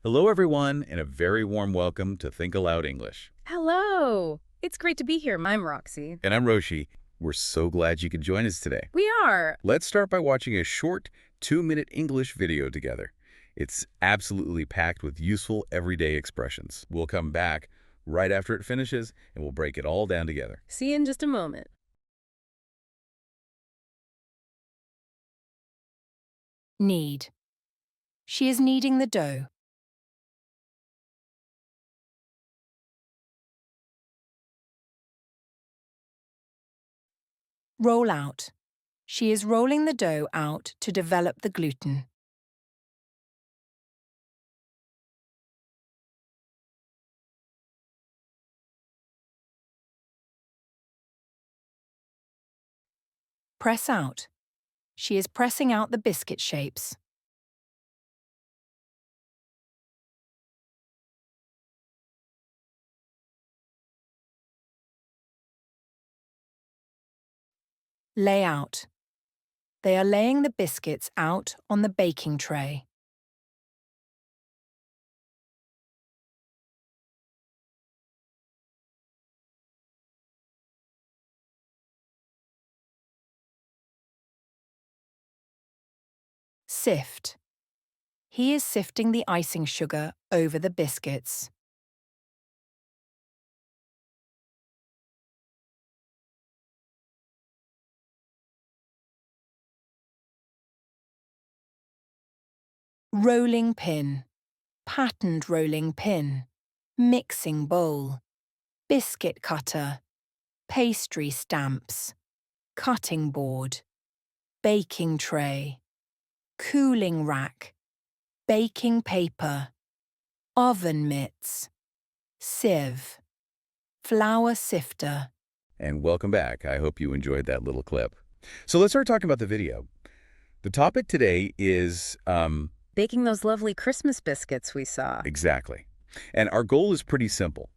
Hello, everyone, and a very warm welcome to Think Aloud English. Hello! It's great to be here. I'm Roxy. And I'm Roshi. We're so glad you could join us today. We are. Let's start by watching a short 2-minute English video together. It's absolutely packed with useful everyday expressions. We'll come back right after it finishes, and we'll break it all down together. See you in just a moment. Knead. She is kneading the dough. Roll out. She is rolling the dough out to develop the gluten. Press out. She is pressing out the biscuit shapes. Lay out. They are laying the biscuits out on the baking tray. Sift. He is sifting the icing sugar over the biscuits. Rolling pin. Patterned rolling pin. Mixing bowl. Biscuit cutter. Pastry stamps. Cutting board. Baking tray. Cooling rack. Baking paper. Oven mitts. Sieve. Flour sifter. And welcome back. I hope you enjoyed that little clip. So let's start talking about the video. The topic today is... Baking those lovely Christmas biscuits we saw. Exactly. And our goal is pretty simple.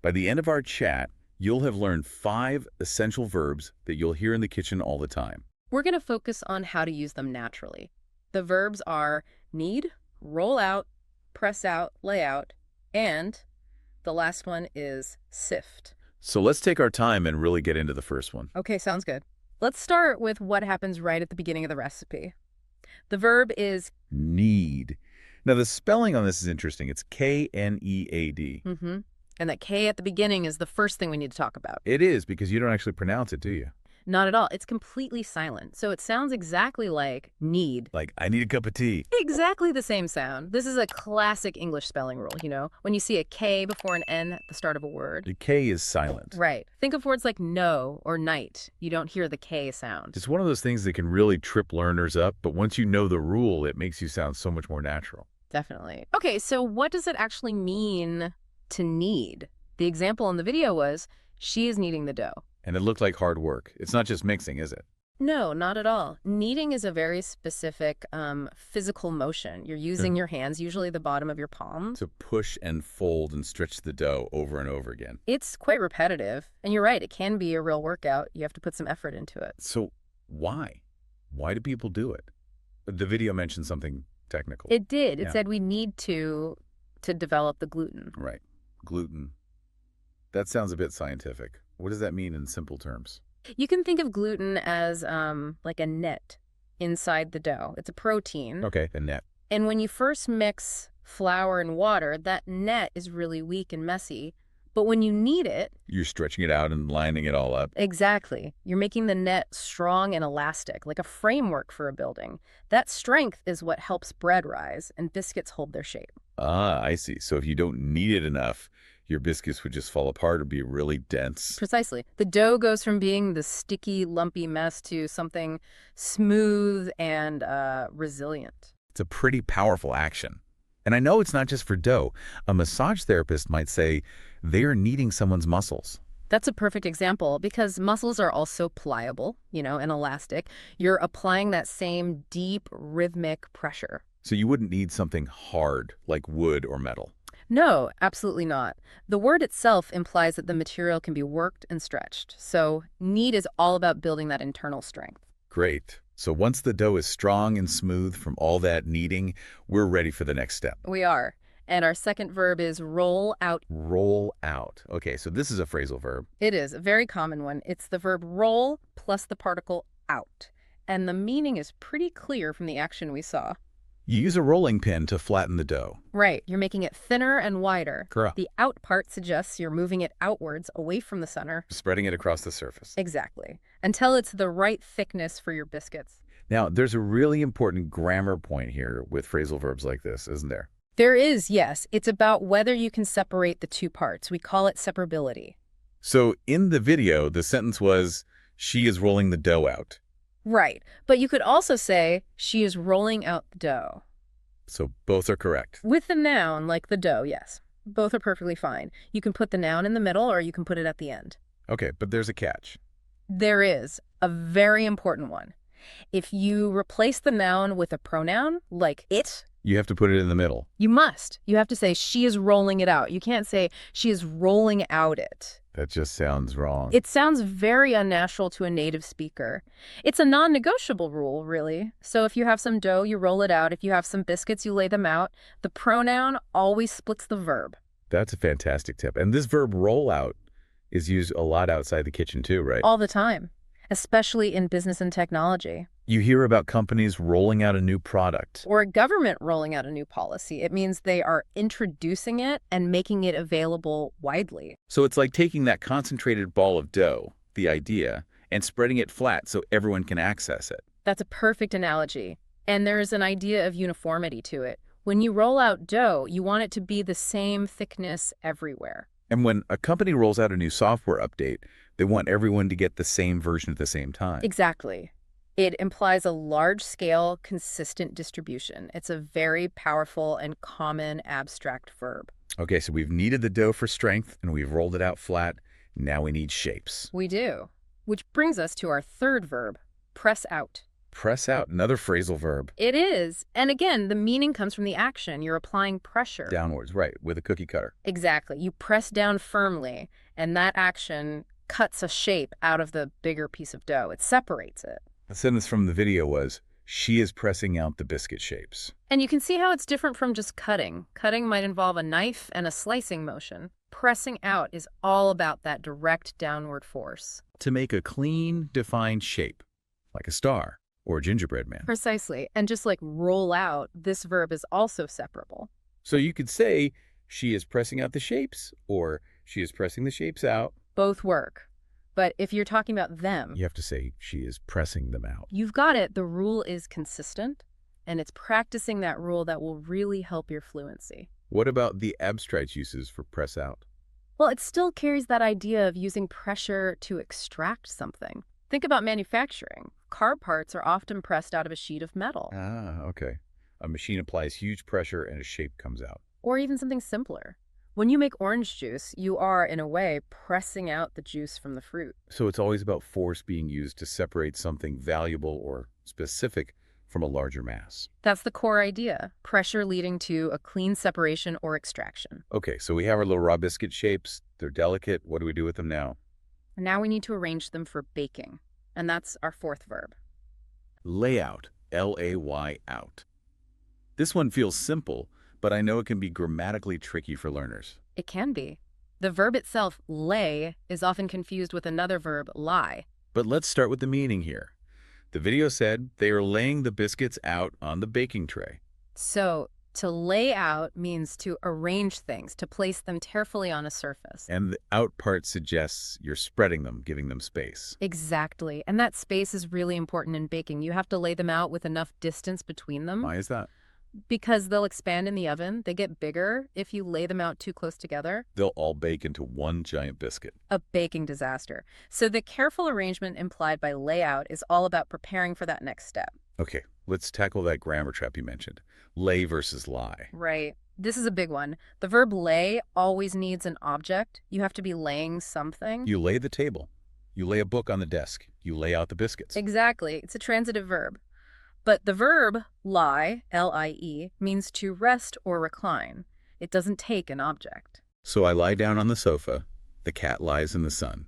By the end of our chat, you'll have learned 5 essential verbs that you'll hear in the kitchen all the time. We're going to focus on how to use them naturally. The verbs are knead, roll out, press out, lay out, and the last one is sift. So let's take our time and really get into the first one. Okay, sounds good. Let's start with what happens right at the beginning of the recipe. The verb is Knead. Now, the spelling on this is interesting. It's K-N-E-A-D. And that K at the beginning is the first thing we need to talk about. It is, because you don't actually pronounce it, do you? Not at all. It's completely silent. So it sounds exactly like need. Like, I need a cup of tea. Exactly the same sound. This is a classic English spelling rule, you know? When you see a K before an N at the start of a word. The K is silent. Right. Think of words like no or night. You don't hear the K sound. It's one of those things that can really trip learners up, but once you know the rule, it makes you sound so much more natural. Definitely. Okay, so what does it actually mean to knead? The example in the video was, she is kneading the dough. And it looked like hard work. It's not just mixing, is it? No, not at all. Kneading is a very specific physical motion. You're using your hands, usually the bottom of your palms. To push and fold and stretch the dough over and over again. It's quite repetitive. And you're right, it can be a real workout. You have to put some effort into it. So why? Why do people do it? The video mentioned something technical. It did. It Yeah. said we need to develop the gluten. Right. Gluten. That sounds a bit scientific. What does that mean in simple terms? You can think of gluten as like a net inside the dough. It's a protein. Okay, a net. And when you first mix flour and water, that net is really weak and messy. But when you knead it... You're stretching it out and lining it all up. Exactly. You're making the net strong and elastic, like a framework for a building. That strength is what helps bread rise and biscuits hold their shape. Ah, I see. So if you don't knead it enough, your biscuits would just fall apart or be really dense. Precisely. The dough goes from being the sticky, lumpy mess to something smooth and resilient. It's a pretty powerful action. And I know it's not just for dough. A massage therapist might say they are kneading someone's muscles. That's a perfect example because muscles are also pliable, you know, and elastic. You're applying that same deep, rhythmic pressure. So you wouldn't need something hard like wood or metal. No, absolutely not. The word itself implies that the material can be worked and stretched. So knead is all about building that internal strength. Great. So once the dough is strong and smooth from all that kneading, we're ready for the next step. We are. And our second verb is roll out. Roll out. Okay, so this is a phrasal verb. It is a very common one. It's the verb roll plus the particle out. And the meaning is pretty clear from the action we saw. You use a rolling pin to flatten the dough. Right, you're making it thinner and wider. Correct. The out part suggests you're moving it outwards, away from the center. Spreading it across the surface. Exactly. Until it's the right thickness for your biscuits. Now, there's a really important grammar point here with phrasal verbs like this, isn't there? There is, yes. It's about whether you can separate the two parts. We call it separability. So in the video, the sentence was, she is rolling the dough out. Right. But you could also say, she is rolling out the dough. So both are correct. With the noun, like the dough, yes. Both are perfectly fine. You can put the noun in the middle or you can put it at the end. Okay, but there's a catch. There is a very important one. If you replace the noun with a pronoun, like it, You have to put it in the middle. you must. You have to say, she is rolling it out. You can't say, she is rolling out it. That just sounds wrong. It sounds very unnatural to a native speaker. It's a non-negotiable rule, really. So if you have some dough, you roll it out. If you have some biscuits, you lay them out. The pronoun always splits the verb. That's a fantastic tip. And this verb roll out is used a lot outside the kitchen too, right? All the time, especially in business and technology. You hear about companies rolling out a new product. Or a government rolling out a new policy. It means they are introducing it and making it available widely. So it's like taking that concentrated ball of dough, the idea, and spreading it flat so everyone can access it. That's a perfect analogy. And there's an idea of uniformity to it. When you roll out dough, you want it to be the same thickness everywhere. And when a company rolls out a new software update, they want everyone to get the same version at the same time. Exactly. It implies a large-scale, consistent distribution. It's a very powerful and common abstract verb. Okay, so we've kneaded the dough for strength, and we've rolled it out flat. Now we need shapes. We do. Which brings us to our third verb, press out. Press out, another phrasal verb. It is. And again, the meaning comes from the action. You're applying pressure. Downwards, right, with a cookie cutter. Exactly. You press down firmly, and that action cuts a shape out of the bigger piece of dough. It separates it. The sentence from the video was, she is pressing out the biscuit shapes. And you can see how it's different from just cutting. Cutting might involve a knife and a slicing motion. Pressing out is all about that direct downward force. To make a clean, defined shape, like a star or a gingerbread man. Precisely. And just like roll out, this verb is also separable. So you could say, she is pressing out the shapes, or she is pressing the shapes out. Both work. But if you're talking about them, You have to say, she is pressing them out. you've got it. The rule is consistent, and it's practicing that rule that will really help your fluency. What about the abstract uses for press out? Well, it still carries that idea of using pressure to extract something. Think about manufacturing. Car parts are often pressed out of a sheet of metal. Ah, okay. A machine applies huge pressure and a shape comes out. Or even something simpler. When you make orange juice, you are, in a way, pressing out the juice from the fruit. So it's always about force being used to separate something valuable or specific from a larger mass. That's the core idea. Pressure leading to a clean separation or extraction. Okay, so we have our little raw biscuit shapes. They're delicate. What do we do with them now? Now we need to arrange them for baking. And that's our fourth verb. Layout, L-A-Y out. This one feels simple, but I know it can be grammatically tricky for learners. It can be. The verb itself, lay, is often confused with another verb, lie. But let's start with the meaning here. The video said they are laying the biscuits out on the baking tray. So, to lay out means to arrange things, to place them carefully on a surface. And the out part suggests you're spreading them, giving them space. Exactly. And that space is really important in baking. You have to lay them out with enough distance between them. Why is that? Because they'll expand in the oven. They get bigger if you lay them out too close together. They'll all bake into one giant biscuit. A baking disaster. So the careful arrangement implied by layout is all about preparing for that next step. Okay, let's tackle that grammar trap you mentioned. Lay versus lie. Right. This is a big one. The verb lay always needs an object. You have to be laying something. You lay the table. You lay a book on the desk. You lay out the biscuits. Exactly. It's a transitive verb. But the verb lie, L-I-E, means to rest or recline. It doesn't take an object. So I lie down on the sofa. The cat lies in the sun.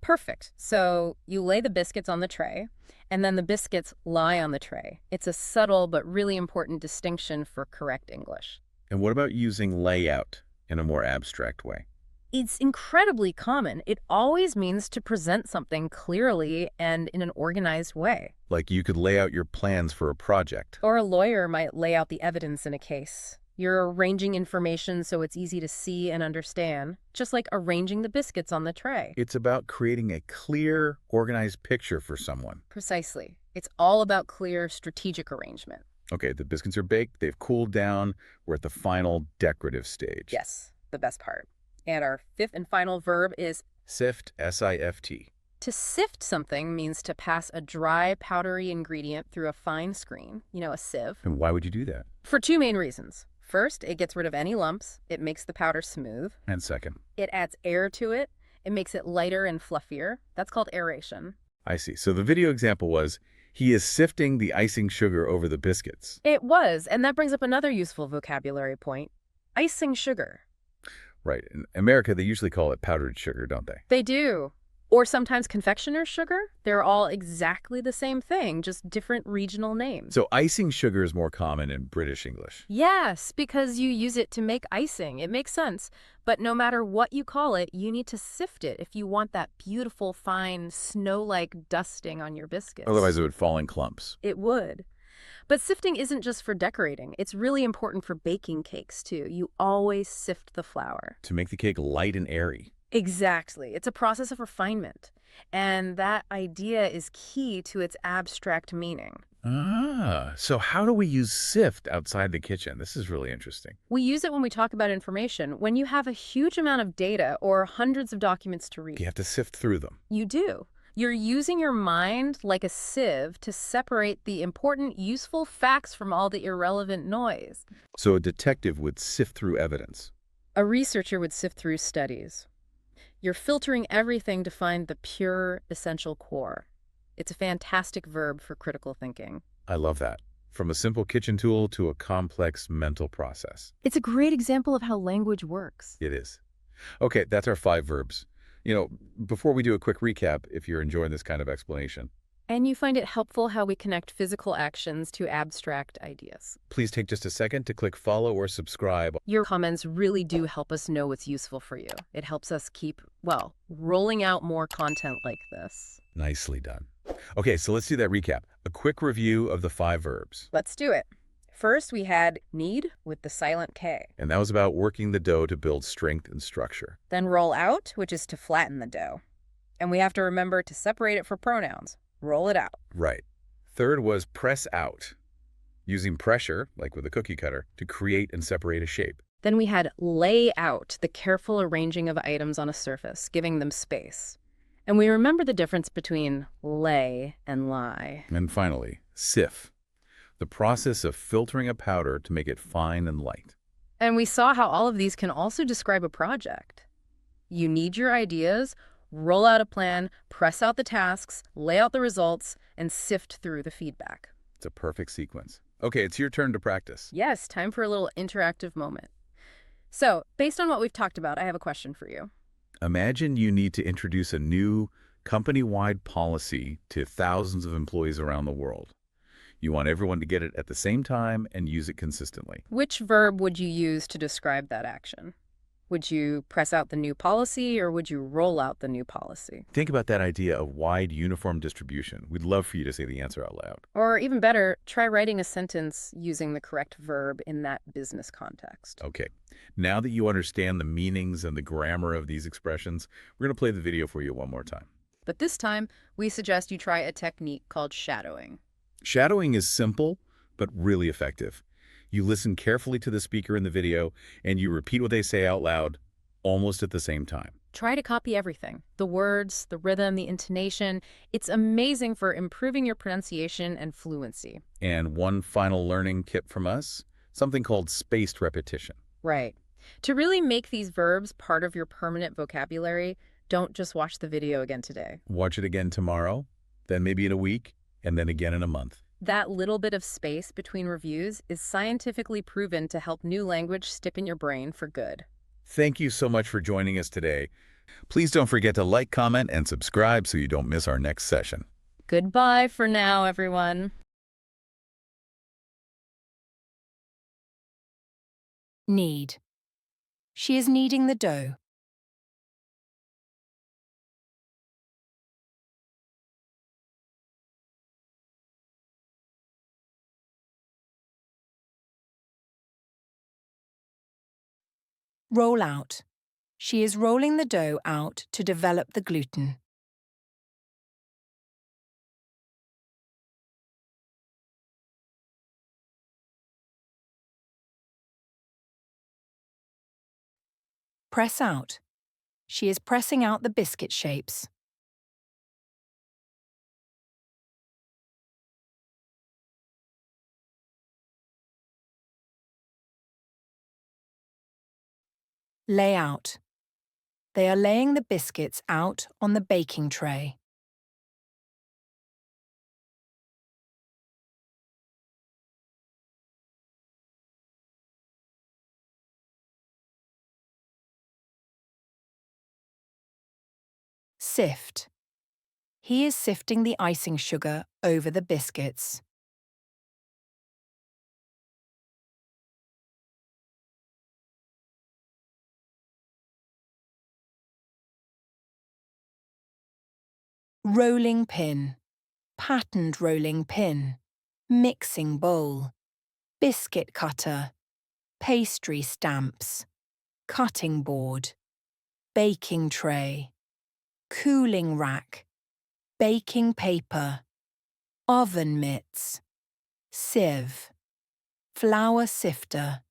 Perfect. So you lay the biscuits on the tray, and then the biscuits lie on the tray. It's a subtle but really important distinction for correct English. And what about using layout in a more abstract way? It's incredibly common. It always means to present something clearly and in an organized way. Like you could lay out your plans for a project. Or a lawyer might lay out the evidence in a case. You're arranging information so it's easy to see and understand, just like arranging the biscuits on the tray. It's about creating a clear, organized picture for someone. Precisely. It's all about clear, strategic arrangement. Okay, the biscuits are baked, they've cooled down, we're at the final decorative stage. Yes, the best part. And our fifth and final verb is Sift, S-I-F-T. to sift something means to pass a dry, powdery ingredient through a fine screen, a sieve, And why would you do that? for two main reasons. First, it gets rid of any lumps. It makes the powder smooth. And second, It adds air to it. It makes it lighter and fluffier. That's called aeration. I see. So the video example was, he is sifting the icing sugar over the biscuits. It was, and that brings up another useful vocabulary point. Icing sugar. Right. In America, they usually call it powdered sugar, don't they? They do. Or sometimes confectioner's sugar. They're all exactly the same thing, just different regional names. So icing sugar is more common in British English. Yes, because you use it to make icing. It makes sense. But no matter what you call it, you need to sift it if you want that beautiful, fine, snow-like dusting on your biscuits. Otherwise, it would fall in clumps. It would. But sifting isn't just for decorating. It's really important for baking cakes, too. You always sift the flour. To make the cake light and airy. Exactly. It's a process of refinement. And that idea is key to its abstract meaning. Ah, so how do we use sift outside the kitchen? This is really interesting. We use it when we talk about information. When you have a huge amount of data or hundreds of documents to read. You have to sift through them. You do. You're using your mind like a sieve to separate the important, useful facts from all the irrelevant noise. So a detective would sift through evidence. A researcher would sift through studies. You're filtering everything to find the pure, essential core. It's a fantastic verb for critical thinking. I love that. From a simple kitchen tool to a complex mental process. It's a great example of how language works. It is. Okay, that's our 5 verbs. Before we do a quick recap, if you're enjoying this kind of explanation, And you find it helpful how we connect physical actions to abstract ideas. please take just a second to click follow or subscribe. Your comments really do help us know what's useful for you. It helps us keep, rolling out more content like this. Nicely done. Okay, so let's do that recap. A quick review of the 5 verbs. Let's do it. First, we had knead with the silent K. And that was about working the dough to build strength and structure. Then roll out, which is to flatten the dough. And we have to remember to separate it for pronouns. Roll it out. Right. Third was press out, using pressure, like with a cookie cutter, to create and separate a shape. Then we had lay out, the careful arranging of items on a surface, giving them space. And we remember the difference between lay and lie. And finally, sieve, the process of filtering a powder to make it fine and light. And we saw how all of these can also describe a project. You need your ideas, roll out a plan, press out the tasks, lay out the results, and sift through the feedback. It's a perfect sequence. Okay, it's your turn to practice. Yes, time for a little interactive moment. So, based on what we've talked about, I have a question for you. Imagine you need to introduce a new company-wide policy to thousands of employees around the world. You want everyone to get it at the same time and use it consistently. Which verb would you use to describe that action? Would you press out the new policy or would you roll out the new policy? Think about that idea of wide, uniform distribution. We'd love for you to say the answer out loud. Or even better, try writing a sentence using the correct verb in that business context. Okay, now that you understand the meanings and the grammar of these expressions, we're going to play the video for you one more time. But this time, we suggest you try a technique called shadowing. Shadowing is simple, but really effective. You listen carefully to the speaker in the video, and you repeat what they say out loud, almost at the same time. Try to copy everything. The words, the rhythm, the intonation. It's amazing for improving your pronunciation and fluency. And one final learning tip from us, something called spaced repetition. Right. To really make these verbs part of your permanent vocabulary, don't just watch the video again today. Watch it again tomorrow, then maybe in a week, and then again in a month. That little bit of space between reviews is scientifically proven to help new language stick in your brain for good. Thank you so much for joining us today. Please don't forget to like, comment, and subscribe so you don't miss our next session. Goodbye for now, everyone. Knead. She is kneading the dough. Roll out. She is rolling the dough out to develop the gluten. Press out. She is pressing out the biscuit shapes. Lay out. They are laying the biscuits out on the baking tray. Sift. He is sifting the icing sugar over the biscuits. Rolling pin. Patterned rolling pin. Mixing bowl. Biscuit cutter. Pastry stamps. Cutting board. Baking tray. Cooling rack. Baking paper. Oven mitts. Sieve. Flour sifter.